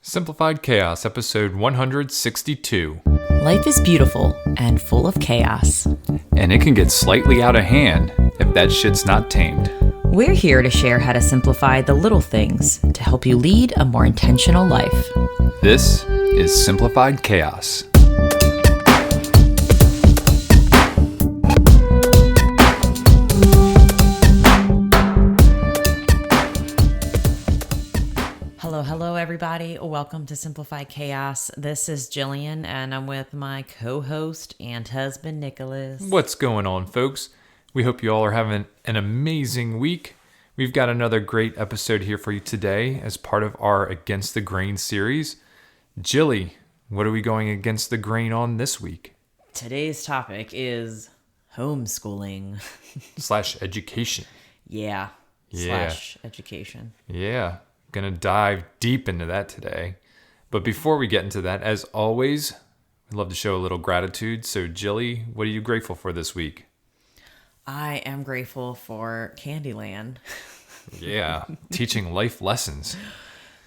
Simplified Chaos, episode 162. Life is beautiful and full of chaos. And it can get slightly out of hand if that shit's not tamed. We're here to share how to simplify the little things to help you lead a more intentional life. This is Simplified Chaos. Hello, everybody. Welcome to Simplified Chaos. This is Jillian, and I'm with my co-host and husband, Nicholas. What's going on, folks? We hope you all are having an amazing week. We've got another great episode here for you today as part of our Against the Grain series. Jilly, what are we going against the grain on this week? Today's topic is homeschooling. / education. Yeah. / education. Yeah. Gonna dive deep into that today. But before we get into that, as always, we'd love to show a little gratitude. So, Jilly, what are you grateful for this week? I am grateful for Candyland. Yeah, teaching life lessons.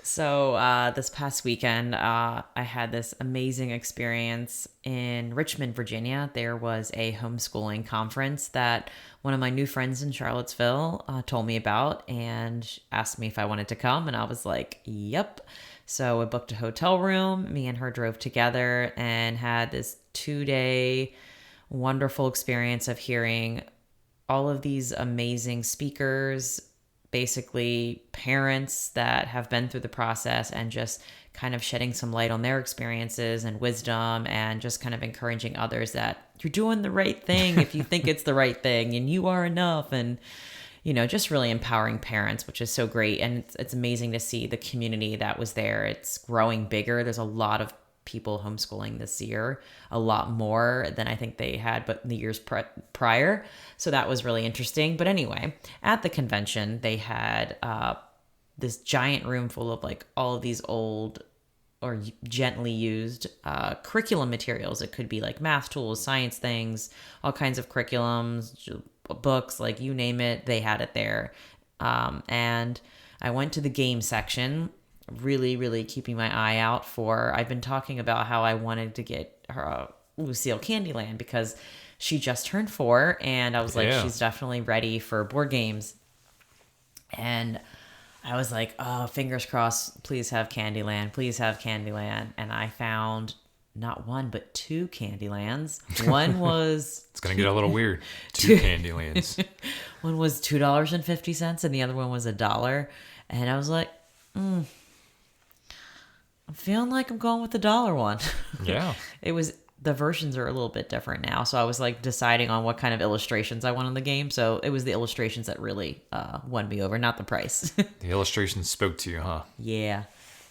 So this past weekend, I had this amazing experience in Richmond, Virginia. There was a homeschooling conference that one of my new friends in Charlottesville told me about and asked me if I wanted to come. And I was like, yep. So I booked a hotel room. Me and her drove together and had this 2-day wonderful experience of hearing all of these amazing speakers, basically parents that have been through the process, and just kind of shedding some light on their experiences and wisdom, and just kind of encouraging others that you're doing the right thing if you think it's the right thing, and you are enough. And, you know, just really empowering parents, which is so great. And it's amazing to see the community that was there. It's growing bigger. There's a lot of people homeschooling this year, a lot more than I think they had but in the years prior. So that was really interesting. But anyway, at the convention, they had this giant room full of like all of these old or gently used curriculum materials. It could be like math tools, science things, all kinds of curriculums, books, like you name it, they had it there. And I went to the game section, really keeping my eye out for, I've been talking about how I wanted to get her Lucille Candyland because she just turned 4, and I was like, she's definitely ready for board games. And I was like, oh, fingers crossed, please have Candyland. And I found not one, but 2 Candylands. One was... It's going to get a little weird. 2 Candylands. One was $2.50 and the other one was $1. And I was like, I'm feeling like I'm going with the $1 one. Yeah. The versions are a little bit different now. So I was like deciding on what kind of illustrations I want in the game. So it was the illustrations that really won me over, not the price. The illustrations spoke to you, huh? Yeah.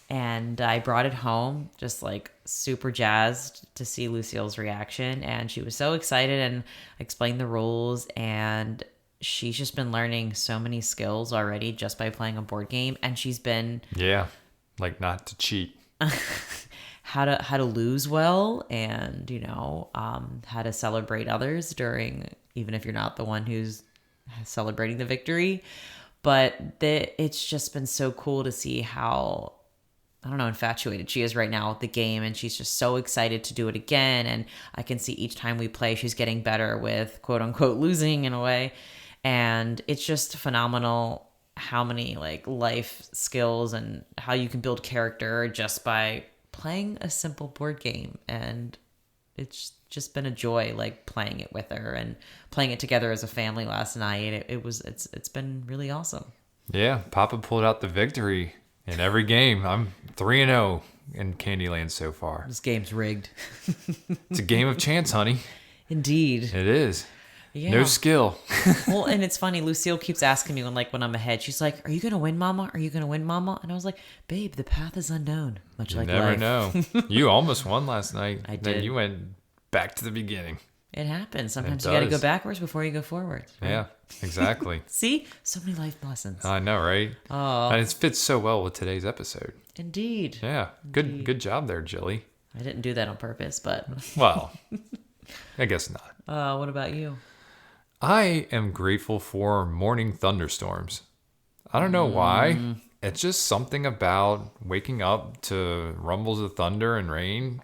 And I brought it home, just like super jazzed to see Lucille's reaction. And she was so excited, and I explained the rules, and she's just been learning so many skills already just by playing a board game. And she's been... Yeah, like not to cheat. how to lose well, and how to celebrate others during, even if you're not the one who's celebrating the victory. But it's just been so cool to see how, I don't know, infatuated she is right now with the game, and she's just so excited to do it again. And I can see each time we play, she's getting better with quote unquote losing in a way. And it's just phenomenal how many like life skills and how you can build character just by playing a simple board game. And it's just been a joy, like playing it with her and playing it together as a family last night. It's been really awesome. Yeah, Papa pulled out the victory in every game. I'm 3-0 in Candyland so far. This game's rigged. It's a game of chance, honey. Indeed. It is. Yeah. No skill. Well, and it's funny, Lucille keeps asking me when I'm ahead. She's like, "Are you gonna win, Mama? Are you gonna win, Mama?" And I was like, "Babe, the path is unknown." Much like life. You never know. You almost won last night. I did. Then you went back to the beginning. It happens. Sometimes you got to go backwards before you go forwards. Right? Yeah, exactly. See? So many life lessons. I know, right? Oh. And it fits so well with today's episode. Indeed. Yeah. Indeed. Good job there, Jilly. I didn't do that on purpose, but... Well, I guess not. What about you? I am grateful for morning thunderstorms. I don't know why, it's just something about waking up to rumbles of thunder and rain.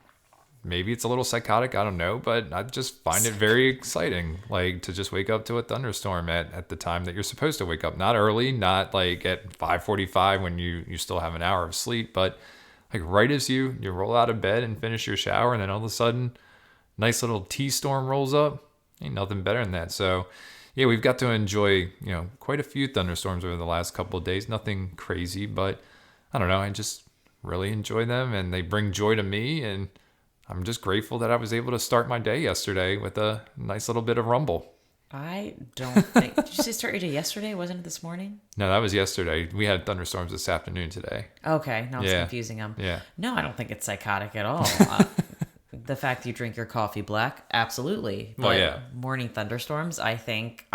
Maybe it's a little psychotic, I don't know, but I just find it very exciting, like to just wake up to a thunderstorm at the time that you're supposed to wake up. Not early, not like at 5:45 when you still have an hour of sleep, but like right as you roll out of bed and finish your shower, and then all of a sudden, nice little T-storm rolls up. Ain't nothing better than that. So yeah, we've got to enjoy, quite a few thunderstorms over the last couple of days. Nothing crazy, but I don't know. I just really enjoy them, and they bring joy to me. And I'm just grateful that I was able to start my day yesterday with a nice little bit of rumble. I don't think. Did you say start your day yesterday? Wasn't it this morning? No, that was yesterday. We had thunderstorms this afternoon today. Okay, now it's Yeah. confusing them. Yeah. No, I don't think it's psychotic at all. The fact you drink your coffee black, absolutely. Well, But yeah. morning thunderstorms, I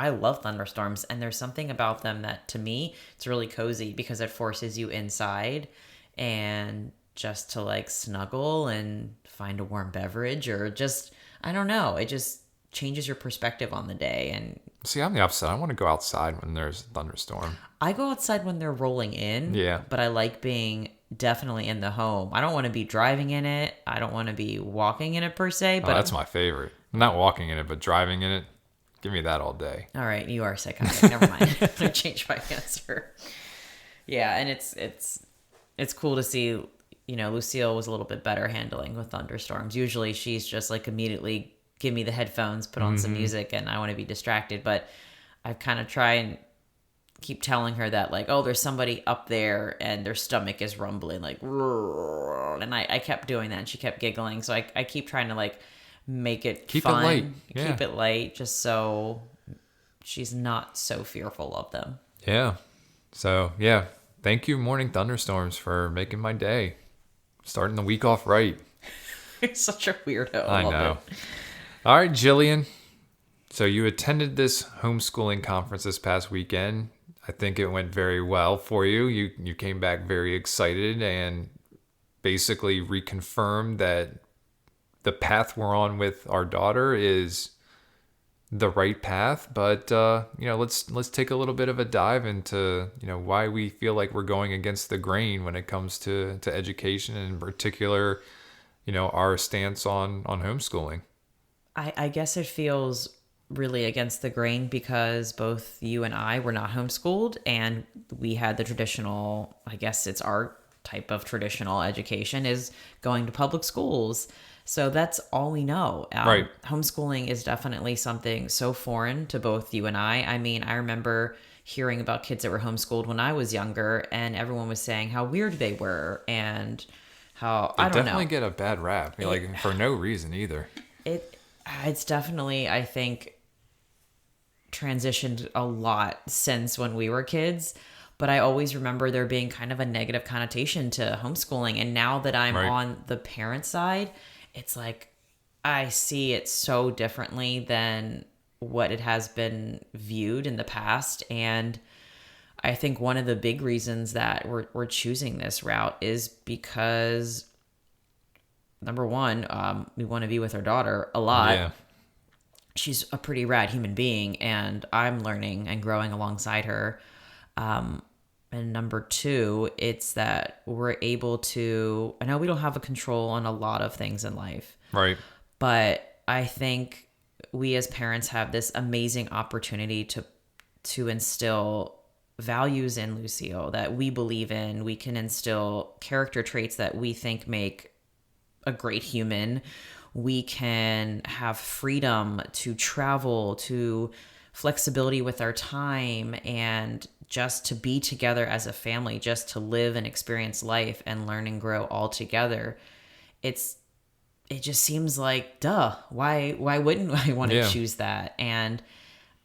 love thunderstorms, and there's something about them that to me it's really cozy because it forces you inside and just to like snuggle and find a warm beverage or just I don't know, it just changes your perspective on the day. And See, I'm the opposite. I want to go outside when there's a thunderstorm. I go outside when they're rolling in. Yeah. But I like being definitely in the home. I don't want to be driving in it. I don't want to be walking in it per se. Oh, But that's my favorite. Not walking in it, but driving in it. Give me that all day. all right, you are psychotic. Never mind. I changed my answer. Yeah, and it's cool to see. Lucille was a little bit better handling with thunderstorms. Usually, she's just like immediately give me the headphones, put on some music, and I want to be distracted. But I kind of try and keep telling her that like, oh, there's somebody up there and their stomach is rumbling like, and I kept doing that and she kept giggling. So I keep trying to like make it Keep fun, it light. Yeah. keep it light, just so she's not so fearful of them. Yeah. So, yeah. Thank you, Morning Thunderstorms, for making my day. Starting the week off right. You're such a weirdo. I Love know. it. All right, Jillian. So you attended this homeschooling conference this past weekend. I think it went very well for you. You came back very excited and basically reconfirmed that the path we're on with our daughter is the right path. But let's take a little bit of a dive into why we feel like we're going against the grain when it comes to education, and in particular, our stance on homeschooling. I guess it feels really against the grain because both you and I were not homeschooled, and we had the traditional, I guess it's our type of traditional education is going to public schools. So that's all we know. Right. Homeschooling is definitely something so foreign to both you and I. I mean, I remember hearing about kids that were homeschooled when I was younger, and everyone was saying how weird they were and how, I don't know. Definitely get a bad rap, like for no reason either. It's definitely, I think, transitioned a lot since when we were kids, but I always remember there being kind of a negative connotation to homeschooling. And now that I'm Right. on the parent side, it's like I see it so differently than what it has been viewed in the past. And I think one of the big reasons that we're choosing this route is because number one, we want to be with our daughter a lot. Yeah. She's a pretty rad human being, and I'm learning and growing alongside her. And number two, it's that we're able to, I know we don't have a control on a lot of things in life, Right. but I think we as parents have this amazing opportunity to instill values in Lucille that we believe in. We can instill character traits that we think make a great human. We can have freedom to travel, to flexibility with our time, and just to be together as a family, just to live and experience life and learn and grow all together. It just seems like, duh, why wouldn't I want to Yeah. choose that? And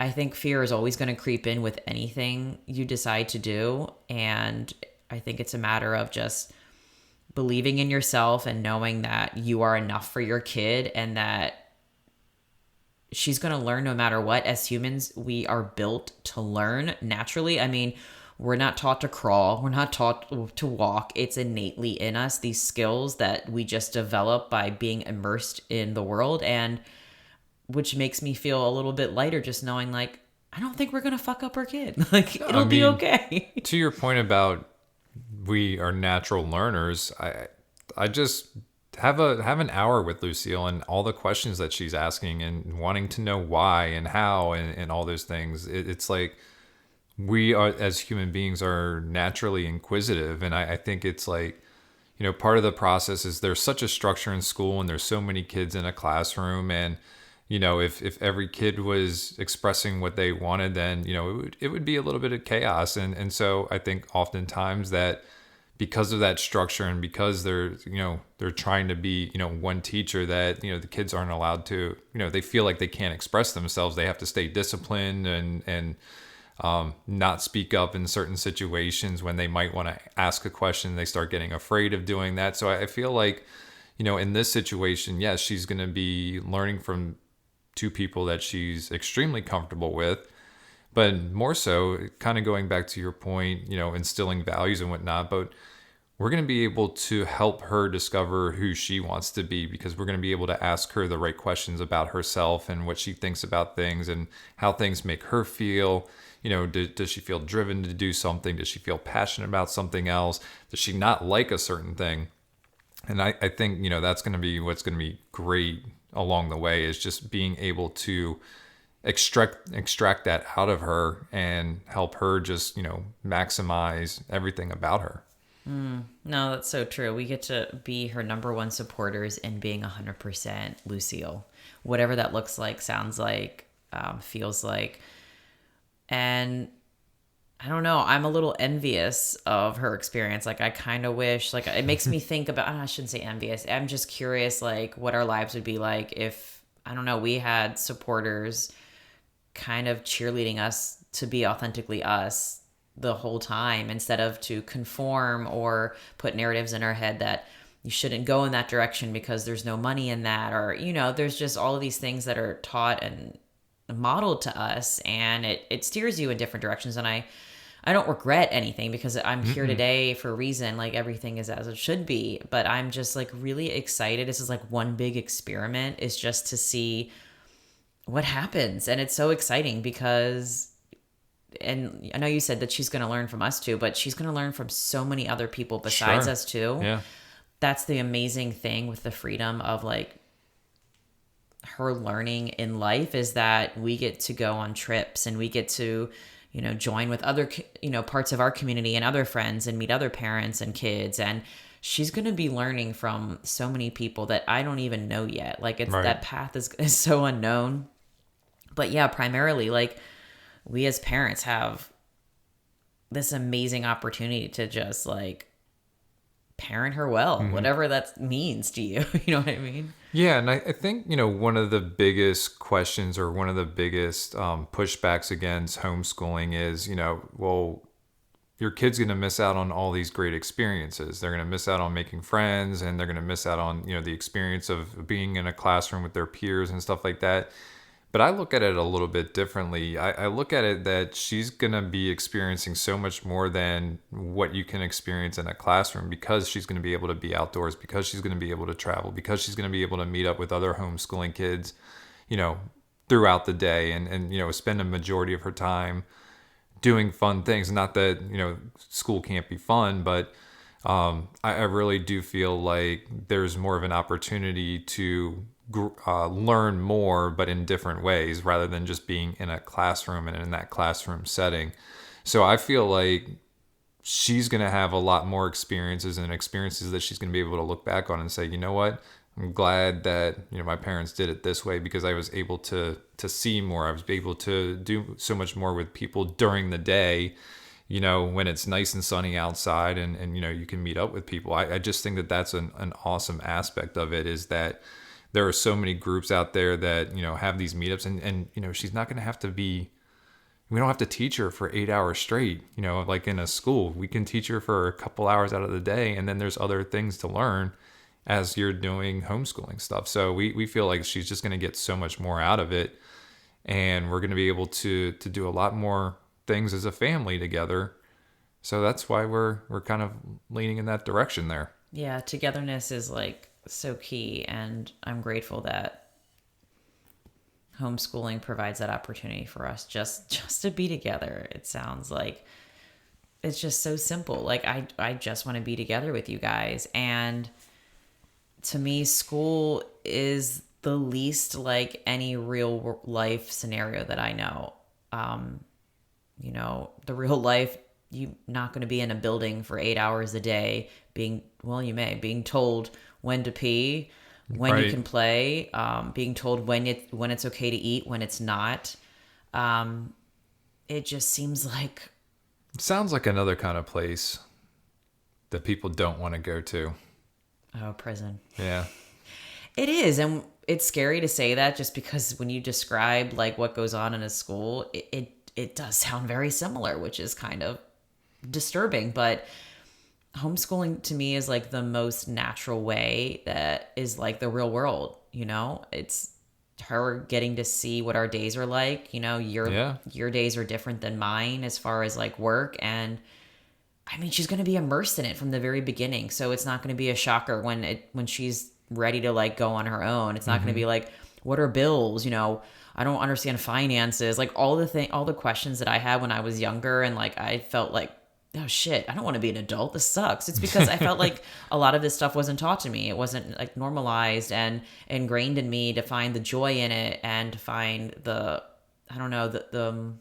I think fear is always going to creep in with anything you decide to do. And I think it's a matter of just believing in yourself and knowing that you are enough for your kid and that she's going to learn no matter what. As humans, we are built to learn naturally. I mean, we're not taught to crawl. We're not taught to walk. It's innately in us, these skills that we just develop by being immersed in the world, and which makes me feel a little bit lighter just knowing like, I don't think we're going to fuck up our kid. Like, it'll be mean, okay. To your point about, we are natural learners, I just have an hour with Lucille and all the questions that she's asking and wanting to know why and how and all those things. It's like we are, as human beings, are naturally inquisitive, and I think it's like, part of the process is there's such a structure in school and there's so many kids in a classroom, and if every kid was expressing what they wanted, then it would be a little bit of chaos. And so I think oftentimes that because of that structure and because they're trying to be one teacher, that the kids aren't allowed to, they feel like they can't express themselves, they have to stay disciplined and not speak up in certain situations. When they might want to ask a question, they start getting afraid of doing that. So I feel like in this situation, yes, she's going to be learning from two people that she's extremely comfortable with, but more so kind of going back to your point, instilling values and whatnot. But we're going to be able to help her discover who she wants to be, because we're going to be able to ask her the right questions about herself and what she thinks about things and how things make her feel. Does she feel driven to do something? Does she feel passionate about something else? Does she not like a certain thing? And I think, that's going to be what's going to be great along the way, is just being able to extract that out of her and help her just, maximize everything about her. No, that's so true. We get to be her number one supporters in being 100% Lucille, whatever that looks like, sounds like, feels like. And I don't know, I'm a little envious of her experience. Like, I kind of wish, like, it makes me think about, I shouldn't say envious. I'm just curious, like, what our lives would be like if, I don't know, we had supporters kind of cheerleading us to be authentically us the whole time, instead of to conform or put narratives in our head that you shouldn't go in that direction because there's no money in that, or there's just all of these things that are taught and modeled to us, and it steers you in different directions. And I don't regret anything, because I'm here today for a reason. Like, everything is as it should be, but I'm just like really excited. This is like one big experiment, is just to see what happens. And it's so exciting because, and I know you said that she's going to learn from us too, but she's going to learn from so many other people besides Sure. us too. Yeah. That's the amazing thing with the freedom of like her learning in life, is that we get to go on trips and we get to, join with other, parts of our community and other friends and meet other parents and kids. And she's going to be learning from so many people that I don't even know yet. Like, it's Right. that path is so unknown. But yeah, primarily, like, we as parents have this amazing opportunity to just like parent her well, whatever that means to you. You know what I mean? Yeah, and I think, one of the biggest questions, or one of the biggest pushbacks against homeschooling is, well, your kid's going to miss out on all these great experiences. They're going to miss out on making friends, and they're going to miss out on, the experience of being in a classroom with their peers and stuff like that. But I look at it a little bit differently. I look at it that she's going to be experiencing so much more than what you can experience in a classroom, because she's going to be able to be outdoors, because she's going to be able to travel, because she's going to be able to meet up with other homeschooling kids, throughout the day, and spend a majority of her time doing fun things. Not that, school can't be fun, but I really do feel like there's more of an opportunity to learn more, but in different ways, rather than just being in a classroom and in that classroom setting. So I feel like she's going to have a lot more experiences, and experiences that she's going to be able to look back on and say, you know what, I'm glad that my parents did it this way, because I was able to see more. I was able to do so much more with people during the day, when it's nice and sunny outside, and you can meet up with people. I just think that that's an awesome aspect of it, is that there are so many groups out there that, have these meetups, and she's not going to have to be, we don't have to teach her for 8 hours straight, like in a school. We can teach her for a couple hours out of the day, and then there's other things to learn as you're doing homeschooling stuff. So we feel like she's just going to get so much more out of it, and we're going to be able to do a lot more things as a family together. So that's why we're kind of leaning in that direction there. Yeah, togetherness is like so key, and I'm grateful that homeschooling provides that opportunity for us just to be together. It sounds like it's just so simple. Like I just want to be together with you guys. And to me, school is the least like any real life scenario that I know. Um, the real life, you're not going to be in a building for 8 hours a day being, well, you may, being told when to pee, when you Right. can play, being told when it's okay to eat, when it's not. Um, it just seems like, Sounds like another kind of place that people don't want to go to. oh, prison. Yeah. It is, and it's scary to say that just because when you describe like what goes on in a school, it does sound very similar, which is kind of disturbing. But homeschooling to me is like the most natural way that is like the real world. It's her getting to see what our days are like. Your Yeah. your days are different than mine as far as like work, and I mean, she's going to be immersed in it from the very beginning. So it's not going to be a shocker when she's ready to like go on her own. It's not going to be like, what are bills? I don't understand finances. Like all the questions that I had when I was younger, and like I felt like, oh shit, I don't want to be an adult. This sucks. It's because I felt like a lot of this stuff wasn't taught to me. It wasn't like normalized and ingrained in me to find the joy in it and to find the, I don't know, the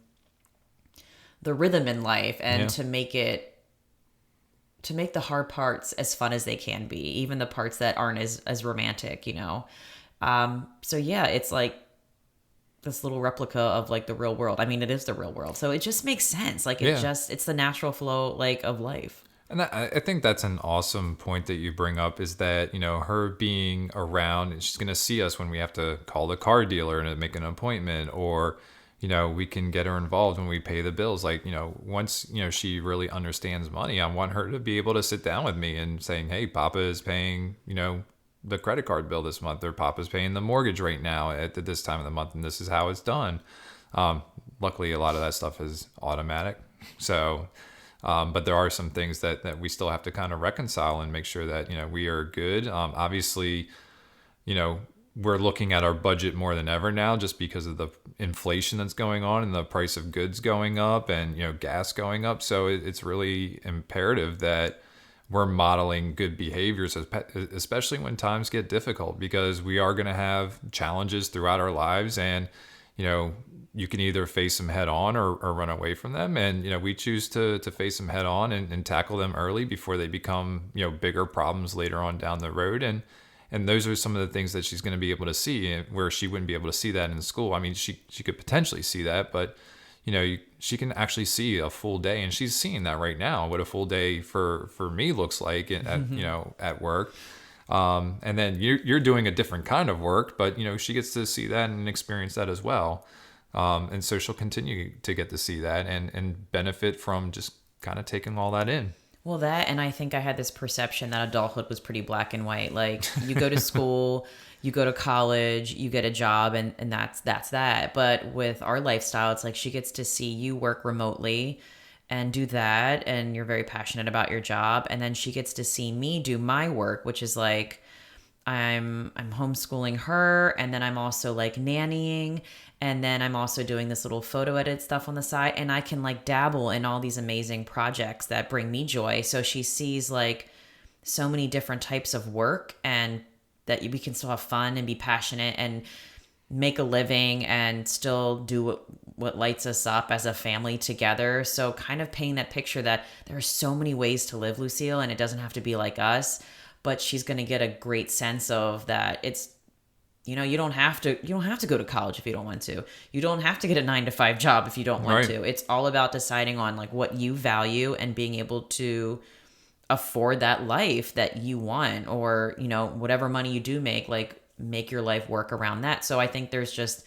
rhythm in life, and Yeah. to make the hard parts as fun as they can be, even the parts that aren't as romantic. So yeah, it's like this little replica of like the real world. I mean, it is the real world, so it just makes sense. Like Yeah. it's the natural flow like of life. And I think that's an awesome point that you bring up is that, her being around and she's going to see us when we have to call the car dealer and make an appointment, or, we can get her involved when we pay the bills. Like, once, she really understands money, I want her to be able to sit down with me and saying, hey, Papa is paying, the credit card bill this month, or Papa's paying the mortgage right now at this time of the month, and this is how it's done. Luckily, a lot of that stuff is automatic. So, but there are some things that we still have to kind of reconcile and make sure that, we are good. Obviously, you know, we're looking at our budget more than ever now just because of the inflation that's going on and the price of goods going up and, gas going up. So it's really imperative that we're modeling good behaviors, especially when times get difficult, because we are going to have challenges throughout our lives. And, you can either face them head on or run away from them. And, we choose to face them head on and tackle them early before they become, bigger problems later on down the road. And those are some of the things that she's going to be able to see, where she wouldn't be able to see that in school. I mean, she could potentially see that, but she can actually see a full day, and she's seeing that right now. What a full day for me looks like at work. And then you're doing a different kind of work, but she gets to see that and experience that as well. And so she'll continue to get to see that and benefit from just kind of taking all that in. Well, that, and I think I had this perception that adulthood was pretty black and white. Like, you go to school, you go to college, you get a job, and that's that. But with our lifestyle, it's like she gets to see you work remotely and do that, and you're very passionate about your job. And then she gets to see me do my work, which is like, I'm homeschooling her, and then I'm also like nannying, and then I'm also doing this little photo edit stuff on the side, and I can like dabble in all these amazing projects that bring me joy. So she sees like so many different types of work, and that we can still have fun and be passionate and make a living and still do what lights us up as a family together. So kind of painting that picture that there are so many ways to live, Lucille, and it doesn't have to be like us. But she's going to get a great sense of that. It's, you don't have to go to college if you don't want to. You don't have to get a 9-to-5 job if you don't want Right. to. It's all about deciding on like what you value and being able to afford that life that you want, or, whatever money you do make, like make your life work around that. So I think there's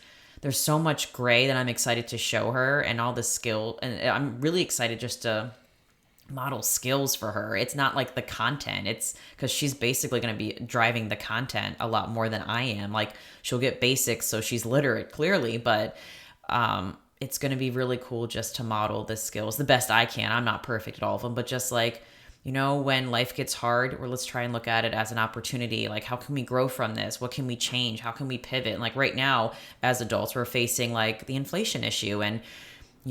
so much gray that I'm excited to show her, and all the skill. And I'm really excited just to model skills for her. It's not like the content. It's because she's basically going to be driving the content a lot more than I am. Like, she'll get basics, so she's literate clearly, but it's going to be really cool just to model the skills the best I can. I'm not perfect at all of them, but just like, when life gets hard, or let's try and look at it as an opportunity. Like, how can we grow from this? What can we change? How can we pivot? And like right now, as adults, we're facing like the inflation issue, and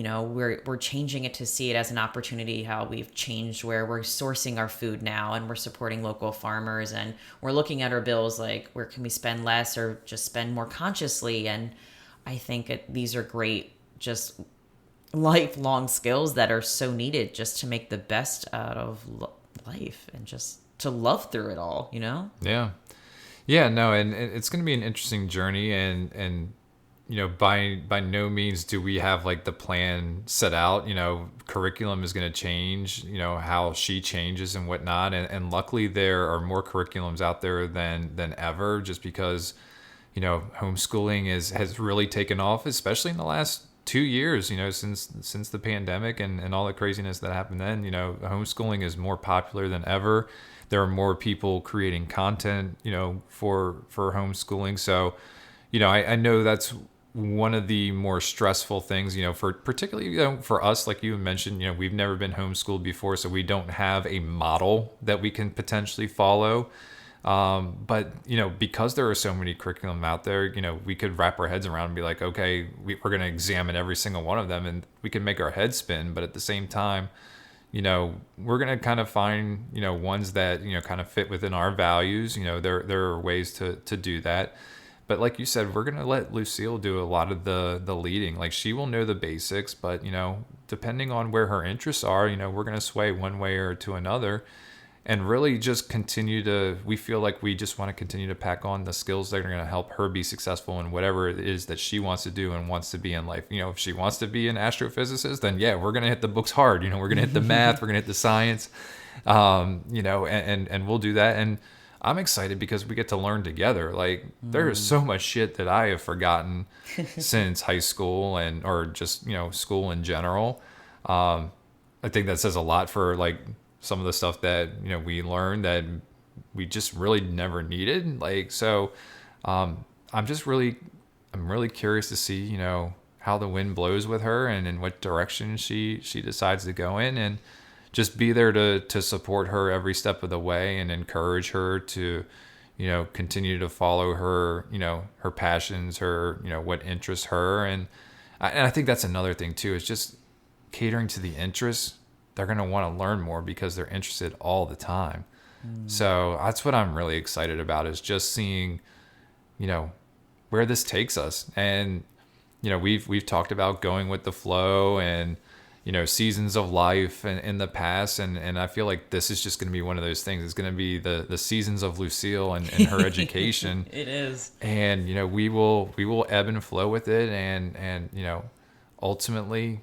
we're changing it to see it as an opportunity, how we've changed where we're sourcing our food now and we're supporting local farmers, and we're looking at our bills like where can we spend less or just spend more consciously. And I think these are great, just lifelong skills that are so needed just to make the best out of life and just to love through it all. Yeah. Yeah, no, and it's going to be an interesting journey, and by no means do we have like the plan set out. Curriculum is going to change, how she changes and whatnot, and luckily there are more curriculums out there than ever, just because homeschooling has really taken off, especially in the last 2 years, since the pandemic and all the craziness that happened then. Homeschooling is more popular than ever. There are more people creating content, for homeschooling. So, I know that's one of the more stressful things, for particularly, for us, like you mentioned, we've never been homeschooled before, so we don't have a model that we can potentially follow. But because there are so many curriculum out there, we could wrap our heads around and be like, okay, we're going to examine every single one of them, and we can make our head spin. But at the same time, we're going to kind of find, ones that, kind of fit within our values. There are ways to do that. But like you said, we're going to let Lucille do a lot of the leading. Like, she will know the basics, but, depending on where her interests are, we're going to sway one way or to another, and really just we feel like we just want to continue to pack on the skills that are going to help her be successful in whatever it is that she wants to do and wants to be in life. If she wants to be an astrophysicist, then yeah, we're going to hit the books hard. We're going to hit the math, we're going to hit the science, and we'll do that. And I'm excited because we get to learn together. Like, there is so much shit that I have forgotten since high school or just, school in general. I think that says a lot for like some of the stuff that, we learned that we just really never needed. Like, so, I'm really curious to see, how the wind blows with her and in what direction she decides to go in, and just be there to support her every step of the way and encourage her to, continue to follow her, her passions, her, what interests her. And I think that's another thing too, is just catering to the interests. They're going to want to learn more because they're interested all the time. So that's what I'm really excited about, is just seeing, where this takes us. And, we've talked about going with the flow and, seasons of life in the past. And I feel like this is just going to be one of those things. It's going to be the seasons of Lucille and her education. It is. And, we will ebb and flow with it, and ultimately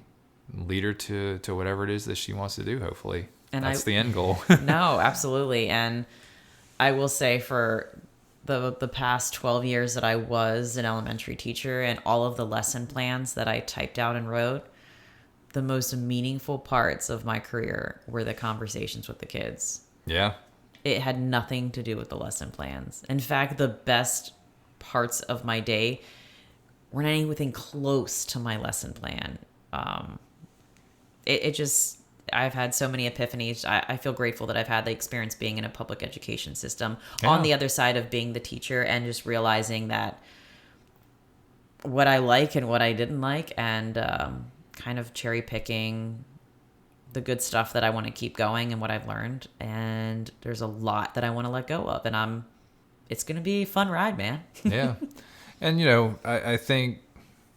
lead her to whatever it is that she wants to do, hopefully. And that's the end goal. No, absolutely. And I will say, for the past 12 years that I was an elementary teacher, and all of the lesson plans that I typed out and wrote, the most meaningful parts of my career were the conversations with the kids. Yeah. It had nothing to do with the lesson plans. In fact, the best parts of my day were not anything close to my lesson plan. I've had so many epiphanies. I feel grateful that I've had the experience being in a public education system, on the other side of being the teacher, and just realizing that what I like and what I didn't like, and kind of cherry picking the good stuff that I want to keep going and what I've learned. And there's a lot that I want to let go of, and it's going to be a fun ride, man. Yeah. And, I think,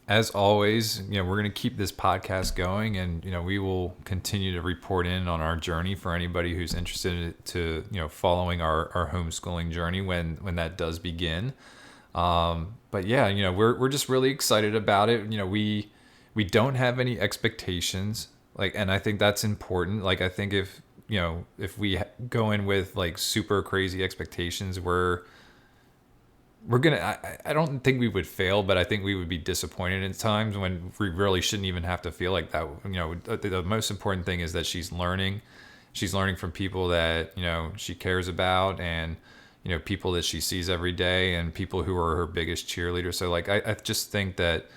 as always, we're going to keep this podcast going, and, we will continue to report in on our journey for anybody who's interested to, following our homeschooling journey when that does begin. But yeah, we're just really excited about it. We don't have any expectations, and I think that's important. Like, I think if we go in with like super crazy expectations, we're gonna, I don't think we would fail, but I think we would be disappointed in times when we really shouldn't even have to feel like that. The most important thing is that she's learning from people that, she cares about, and, people that she sees every day, and people who are her biggest cheerleaders. So like, I just think that,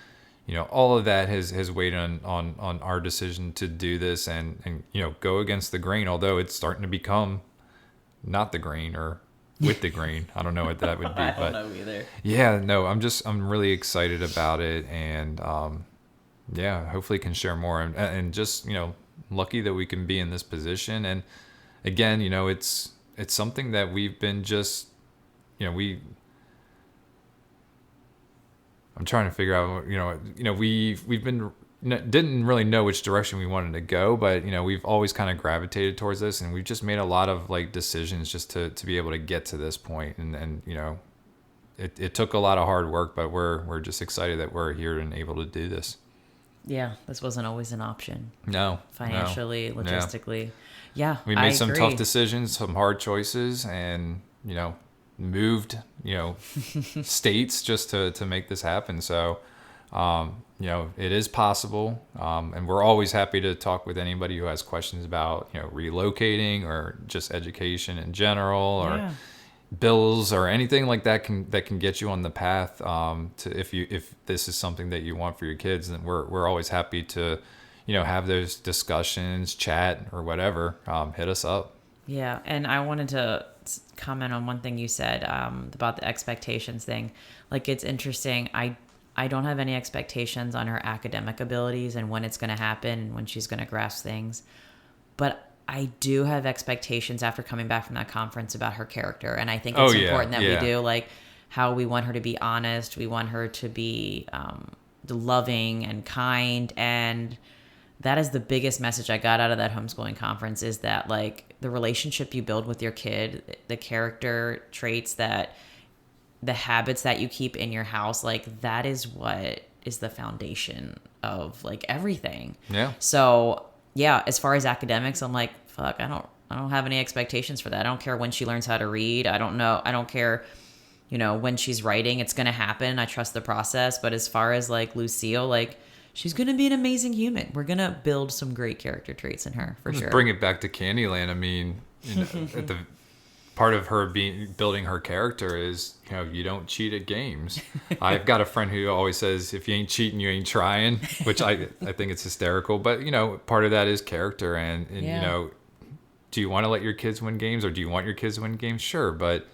all of that has weighed on our decision to do this and, go against the grain, although it's starting to become not the grain, or with the grain. I don't know what that would be. I don't know either. Yeah, no, I'm really excited about it. And, yeah, hopefully can share more, and just, lucky that we can be in this position. And again, it's something that we've been just, we I'm trying to figure out, we've been didn't really know which direction we wanted to go, but we've always kind of gravitated towards this, and we've just made a lot of like decisions just to be able to get to this point. And it took a lot of hard work, but we're just excited that we're here and able to do this. Yeah, this wasn't always an option. No, Financially, no. logistically. Yeah, We I made some agree. tough decisions, some hard choices, and moved states just to make this happen. So it is possible, and we're always happy to talk with anybody who has questions about relocating or just education in general, or Yeah. bills or anything like that can get you on the path, to if this is something that you want for your kids. Then we're always happy to have those discussions, chat, or whatever. Hit us up. Yeah, and I wanted to comment on one thing you said, about the expectations thing. Like, it's interesting. I don't have any expectations on her academic abilities and when it's going to happen and when she's going to grasp things. But I do have expectations after coming back from that conference about her character. And I think it's important that we do, like, how we want her to be honest. We want her to be loving and kind. And that is the biggest message I got out of that homeschooling conference, is that, like, the relationship you build with your kid, the character traits, that the habits that you keep in your house, like, that is what is the foundation of, like, everything. Yeah. So yeah, as far as academics, I'm like, fuck, I don't have any expectations for that. I don't care when she learns how to read. I don't care, when she's writing. It's going to happen. I trust the process. But as far as, like, Lucille, like, she's going to be an amazing human. We're going to build some great character traits in her, for Just sure. bring it back to Candyland. I mean, at the part of her building her character is, you don't cheat at games. I've got a friend who always says, if you ain't cheating, you ain't trying, which I think it's hysterical. But part of that is character, and Yeah. do you want to let your kids win games, or do you want your kids to win games? Sure, but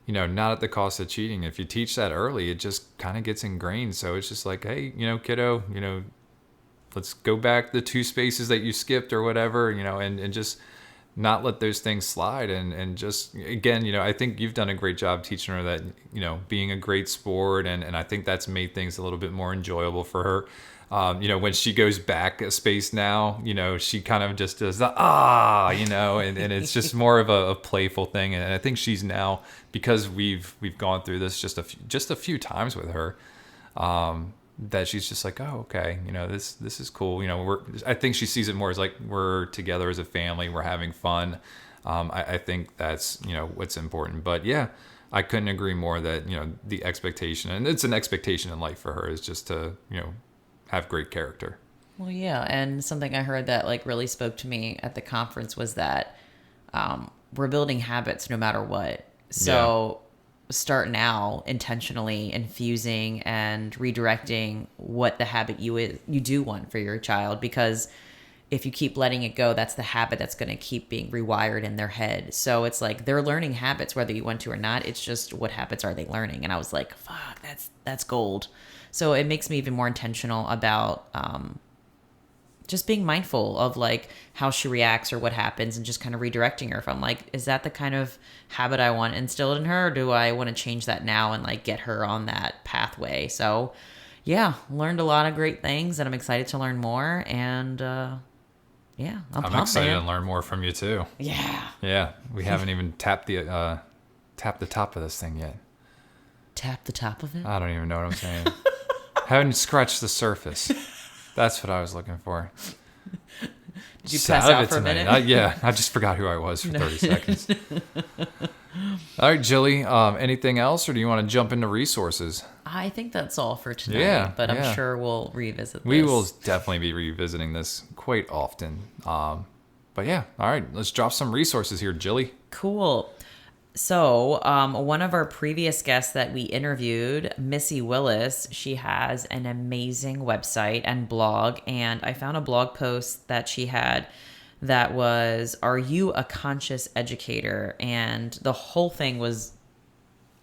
not at the cost of cheating. If you teach that early, it just kind of gets ingrained. So it's just like, hey, kiddo, let's go back the 2 spaces that you skipped or whatever, and just not let those things slide. And just, again, I think you've done a great job teaching her that, being a great sport. And I think that's made things a little bit more enjoyable for her. When she goes back a space now, she kind of just does the, and it's just more of a playful thing. And I think she's now, because we've gone through this just a few times with her, that she's just like, oh, okay, this is cool. I think she sees it more as like, we're together as a family, we're having fun. I think that's, what's important. But yeah, I couldn't agree more that, the expectation, and it's an expectation in life for her, is just to, have great character. Well, yeah, and something I heard that, like, really spoke to me at the conference was that we're building habits no matter what. So start now intentionally infusing and redirecting what the habit you do want for your child, because if you keep letting it go, that's the habit that's going to keep being rewired in their head. So it's like they're learning habits whether you want to or not. It's just, what habits are they learning? And I was like, fuck, that's gold. So it makes me even more intentional about just being mindful of, like, how she reacts or what happens, and just kind of redirecting her. If I'm like, is that the kind of habit I want instilled in her, or do I want to change that now and, like, get her on that pathway? So yeah, learned a lot of great things, and I'm excited to learn more. And yeah, I'm pumped, excited man. to learn more from you too. Yeah. We haven't even tapped the top of this thing yet. Tap the top of it. I don't even know what I'm saying. Haven't scratched the surface. That's what I was looking for. Did you pass out for a minute? I just forgot who I was for 30 seconds. All right, Jilly, anything else, or do you want to jump into resources? I think that's all for tonight. Yeah, but I'm yeah. sure we'll revisit this. We will definitely be revisiting this quite often. But yeah, all right, let's drop some resources here, Jilly. Cool. So, one of our previous guests that we interviewed, Missy Willis, she has an amazing website and blog. And I found a blog post that she had that was, "Are you a conscious educator?" And the whole thing was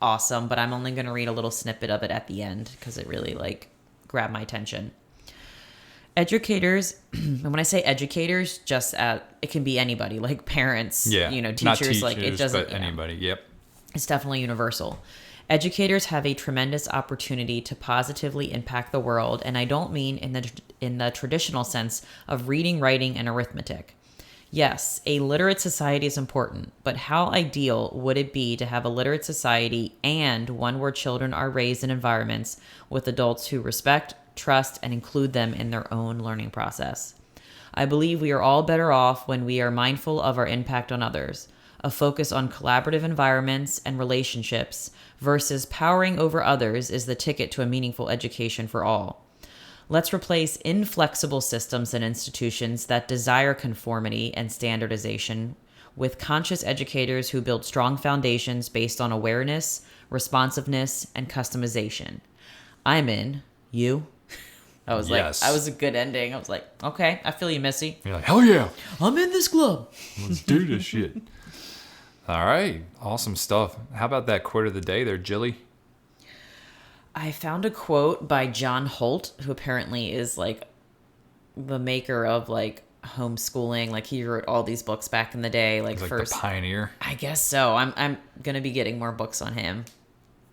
awesome, but I'm only going to read a little snippet of it at the end because it really, like, grabbed my attention. Educators, and when I say educators, it can be anybody, like parents, Yeah. teachers, Not teachers, like it doesn't. but anybody. Yep. It's definitely universal. Educators have a tremendous opportunity to positively impact the world, and I don't mean in the traditional sense of reading, writing, and arithmetic. Yes, a literate society is important, but how ideal would it be to have a literate society and one where children are raised in environments with adults who respect, trust, and include them in their own learning process? I believe we are all better off when we are mindful of our impact on others, a focus on collaborative environments and relationships versus powering over others is the ticket to a meaningful education for all. Let's replace inflexible systems and institutions that desire conformity and standardization with conscious educators who build strong foundations based on awareness, responsiveness, and customization. I'm in. You? I was Yes. like, that was a good ending. I was like, okay, I feel you, Missy. You're like, hell yeah. I'm in this club. Let's do this shit. All right. Awesome stuff. How about that quote of the day there, Jilly? I found a quote by John Holt, who apparently is like the maker of like homeschooling. Like he wrote all these books back in the day. Like He's like first, the pioneer. I guess so. I'm gonna be getting more books on him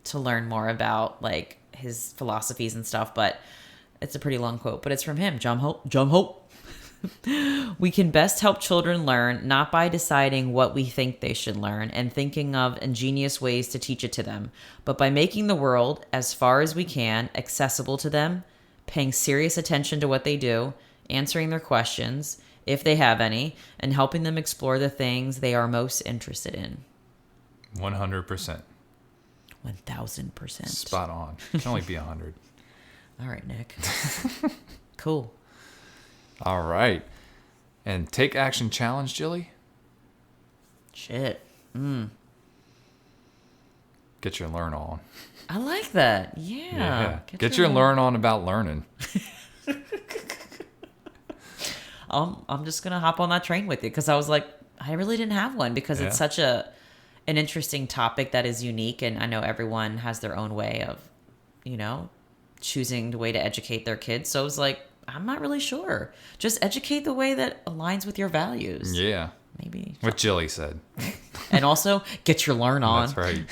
to learn more about like his philosophies and stuff. But it's a pretty long quote. But it's from him, John Holt. John Holt. We can best help children learn not by deciding what we think they should learn and thinking of ingenious ways to teach it to them, but by making the world, as far as we can, accessible to them, paying serious attention to what they do, answering their questions, if they have any, and helping them explore the things they are most interested in. 100%. 1000%. Spot on. Can only be 100. All right, Nick. Cool. All right. And take action challenge, Jilly. Shit. Get your learn on. I like that. Yeah. Get your learn on about learning. I'm just gonna hop on that train with you because I was like, I really didn't have one because it's such an interesting topic that is unique, and I know everyone has their own way of, choosing the way to educate their kids. So I was like, I'm not really sure. Just educate the way that aligns with your values. Yeah. Maybe. What Jilly said. And also get your learn on. That's right.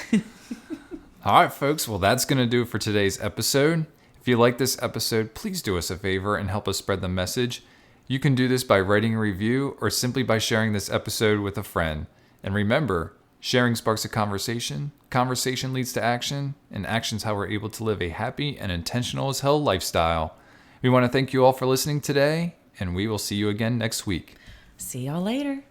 All right, folks. Well, that's going to do it for today's episode. If you like this episode, please do us a favor and help us spread the message. You can do this by writing a review or simply by sharing this episode with a friend. And remember, sharing sparks a conversation, conversation leads to action, and action's how we're able to live a happy and intentional as hell lifestyle. We want to thank you all for listening today, and we will see you again next week. See y'all later.